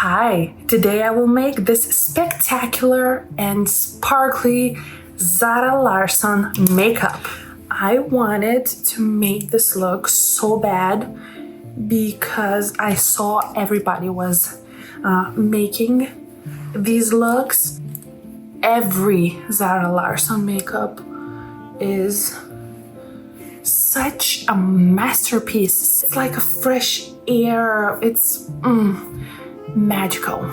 Hi, today I will make this spectacular and sparkly Zara Larsson makeup. I wanted to make this look so bad because I saw everybody was making these looks. Every Zara Larsson makeup is such a masterpiece. It's like a fresh air. It's magical.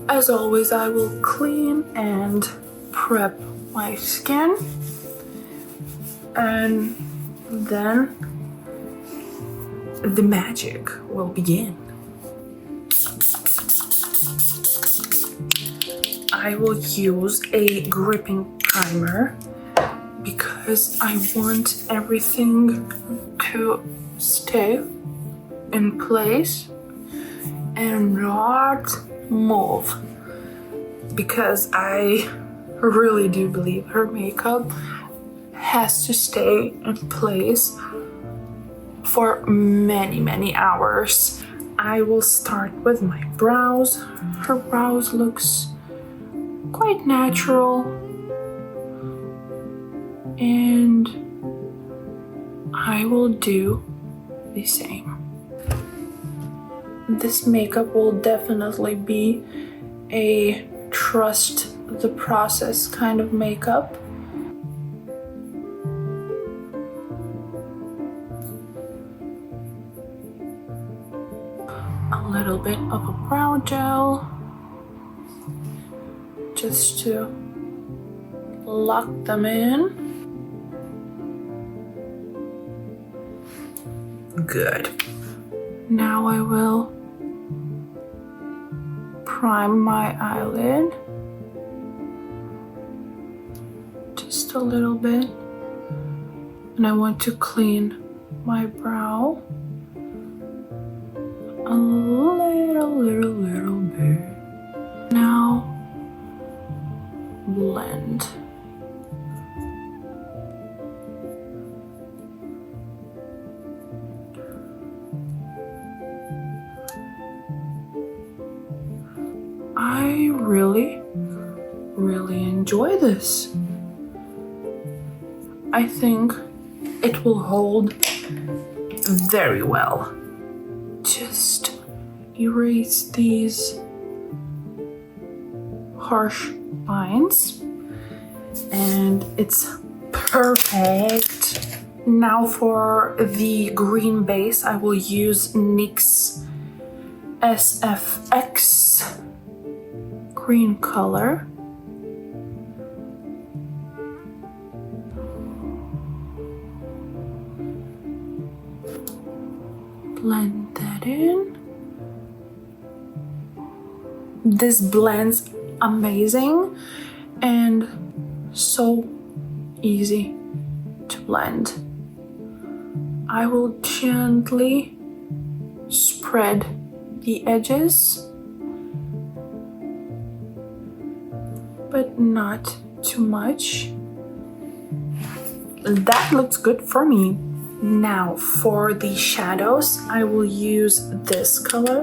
As always, I will clean and prep my skin, and then the magic will begin. I will use a gripping primer because I want everything to stay in place and not move, because I really do believe her makeup has to stay in place for many hours. I will start with my brows. Her brows looks quite natural, and I will do the same. This makeup will definitely be a trust the process kind of makeup. A little bit of a brow gel just to lock them in. Good. Now I will prime my eyelid just a little bit, and I want to clean my brow a little bit. Now blend. I really enjoy this. I think it will hold very well. Just erase these harsh lines and it's perfect. Now for the green base, I will use NYX SFX green color. Blend that in. This blends amazing and so easy to blend. I will gently spread the edges, but not too much. That looks good for me. Now for the shadows, I will use this color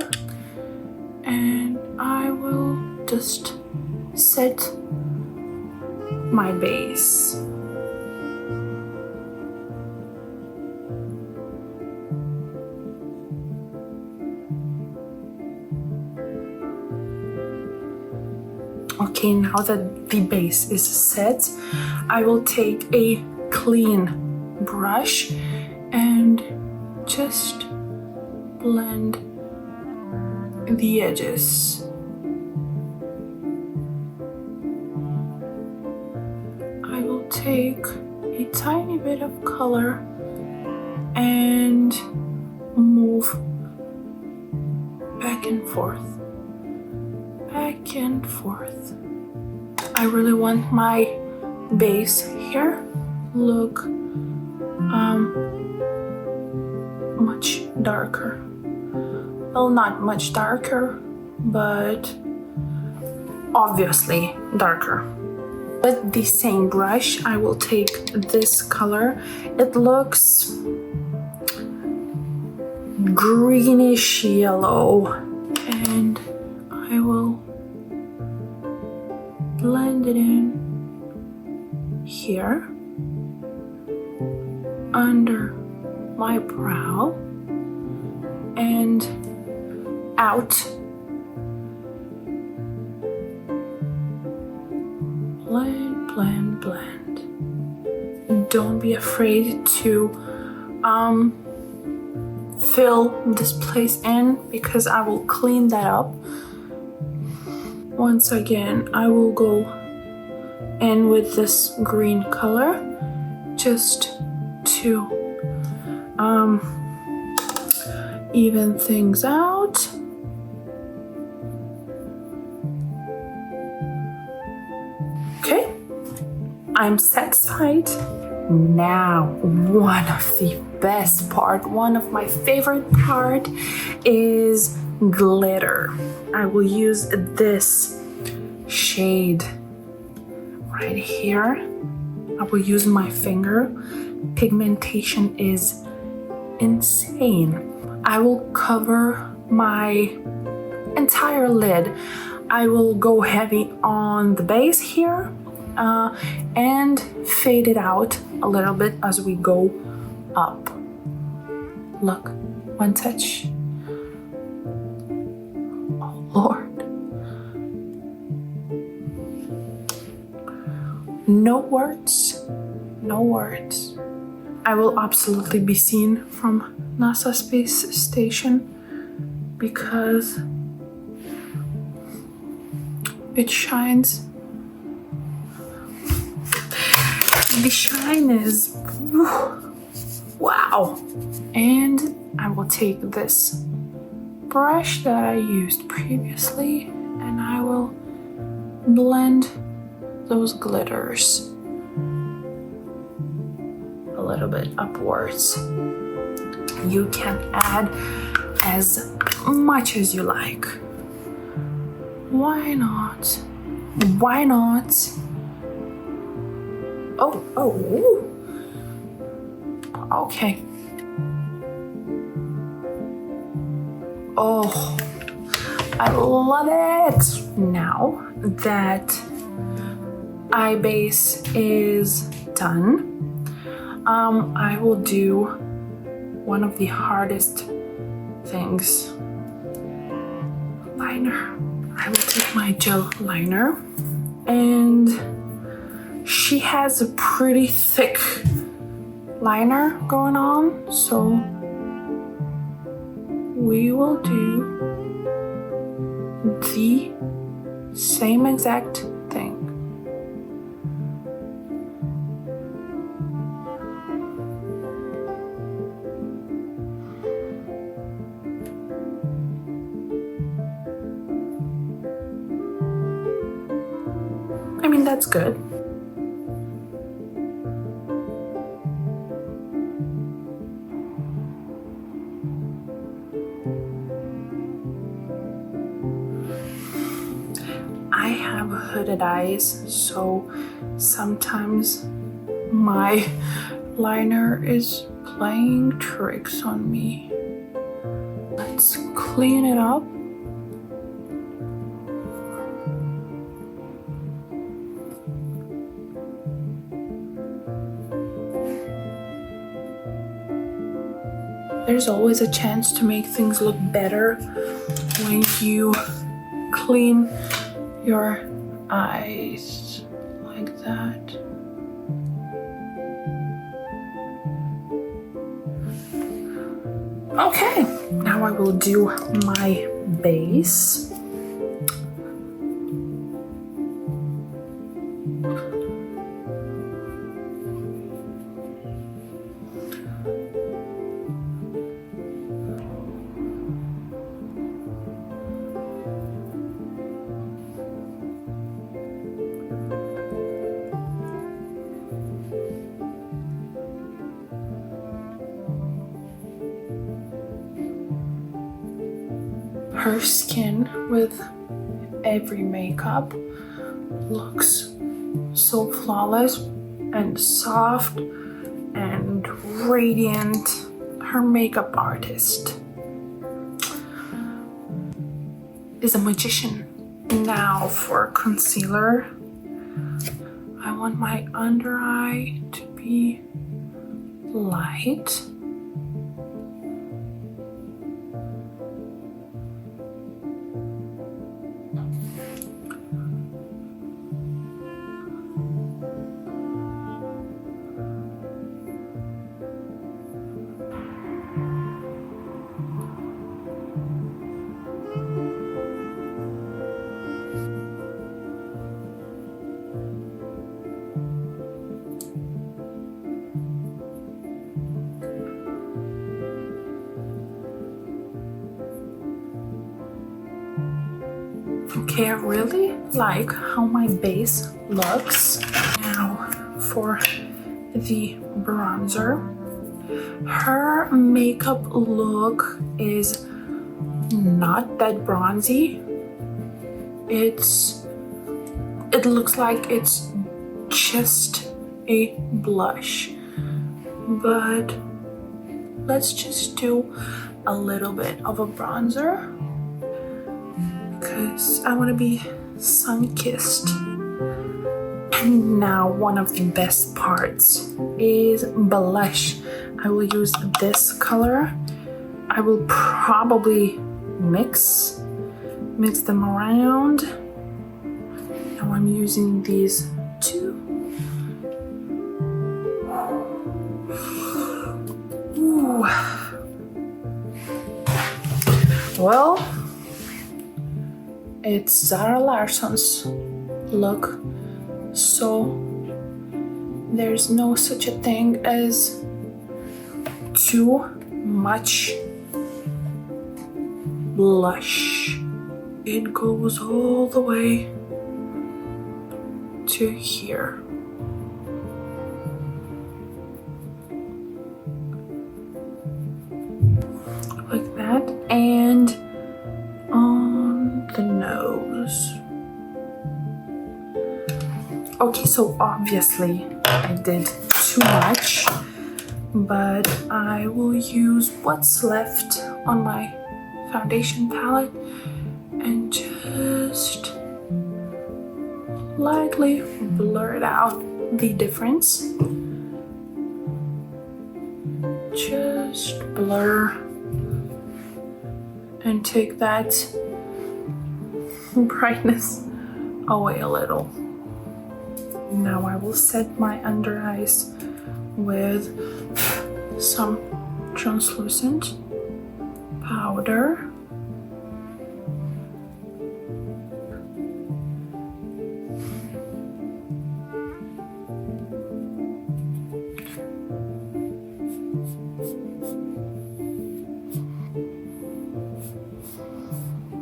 and I will just set my base. Okay, now that the base is set, I will take a clean brush and just blend the edges. I will take a tiny bit of color and move back and forth. Back and forth. I really want my base here look much darker. Well, not much darker, but obviously darker. With the same brush, I will take this color. It looks greenish yellow, and I I will blend it in here under my brow and out. Blend, blend, blend. Don't be afraid to fill this place in because I will clean that up. Once again, I will go in with this green color just to even things out. Okay, I'm satisfied. Now, one of the best part, one of my favorite part is glitter. I will use this shade right here. I will use my finger. Pigmentation is insane. I will cover my entire lid. I will go heavy on the base here and fade it out a little bit as we go up. Look, one touch. Oh Lord. No words, no words. I will absolutely be seen from NASA space station because it shines. The shine is wow. And I will take this brush that I used previously and I will blend those glitters a little bit upwards. You can add as much as you like. Why not? Why not? Oh, okay. Oh, I love it. Now that eye base is done, I will do one of the hardest things. Liner. I will take my gel liner, and she has a pretty thick liner going on, so we will do the same exact thing. I mean, that's good. I have hooded eyes, so sometimes my liner is playing tricks on me. Let's clean it up. There's always a chance to make things look better when you clean your eyes like that. Okay, now I will do my base. Her skin with every makeup looks so flawless and soft and radiant. Her makeup artist is a magician. Now for concealer, I want my under eye to be light. Okay, I really like how my base looks. Now for the bronzer. Her makeup look is not that bronzy. It looks like it's just a blush. But let's just do a little bit of a bronzer, because I want to be sun-kissed. And now one of the best parts is blush. I will use this color. I will probably mix them around. Now I'm using these two. Ooh. Well, it's Zara Larsson's look, so there's no such a thing as too much blush. It goes all the way to here. Like that, and on the nose. Okay, so obviously I did too much, but I will use what's left on my foundation palette and just lightly blur it out the difference. Just blur and take that brightness away a little. Now I will set my under eyes with some translucent powder.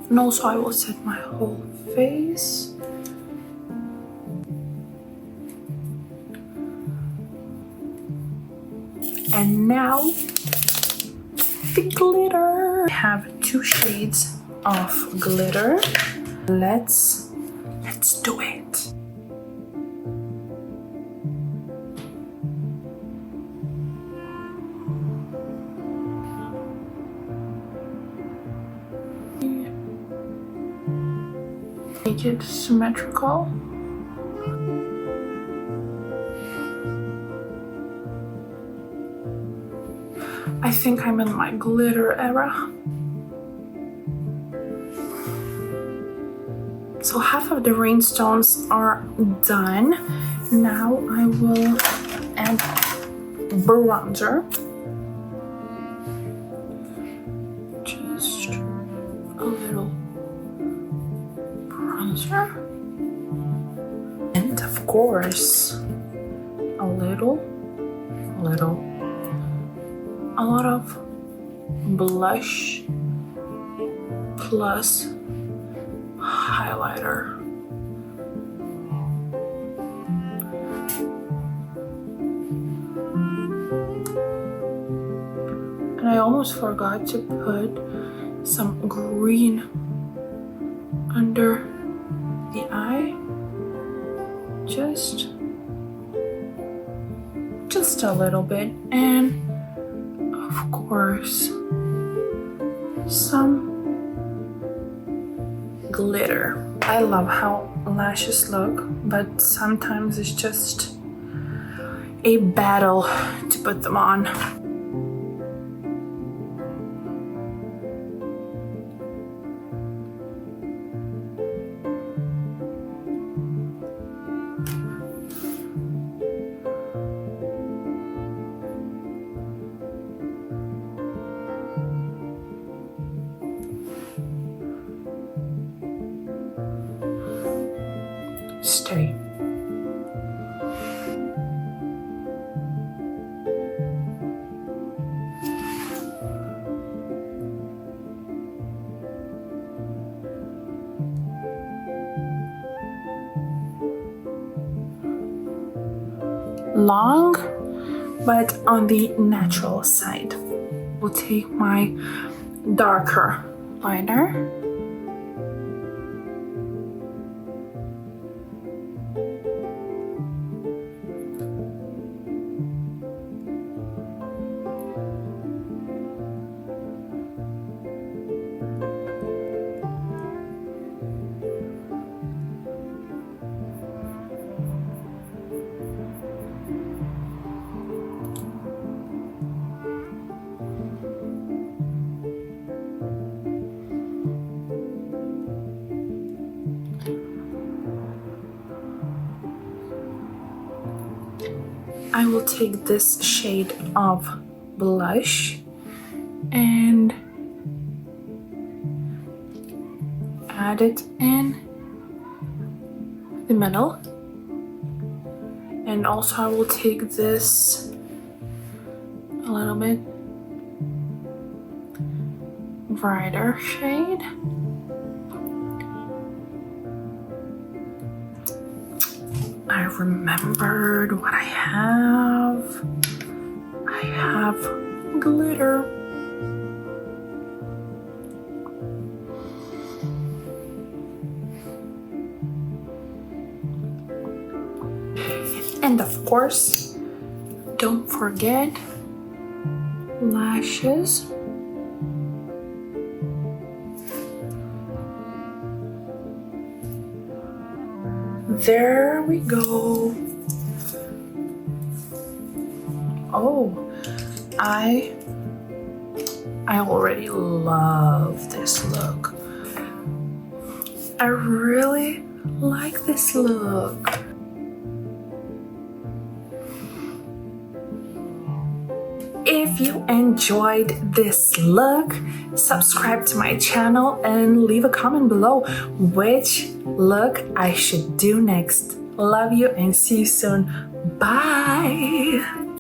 And also I will set my whole face. And now the glitter. I have 2 shades of glitter. Let's do it. Make it symmetrical. I think I'm in my glitter era. So half of the rhinestones are done. Now I will add bronzer. Just a little bronzer. And of course, a lot of blush plus highlighter. And I almost forgot to put some green under the eye. Just a little bit. And of course, some glitter. I love how lashes look, but sometimes it's just a battle to put them on. Stay. Long, but on the natural side. We'll take my darker liner. I will take this shade of blush and add it in the middle. And also I will take this a little bit brighter shade. I remembered what I have. I have glitter. And of course, don't forget lashes. There we go. Oh, I already love this look. I really like this look. If you enjoyed this look, subscribe to my channel and leave a comment below which look I should do next. Love you and see you soon. Bye!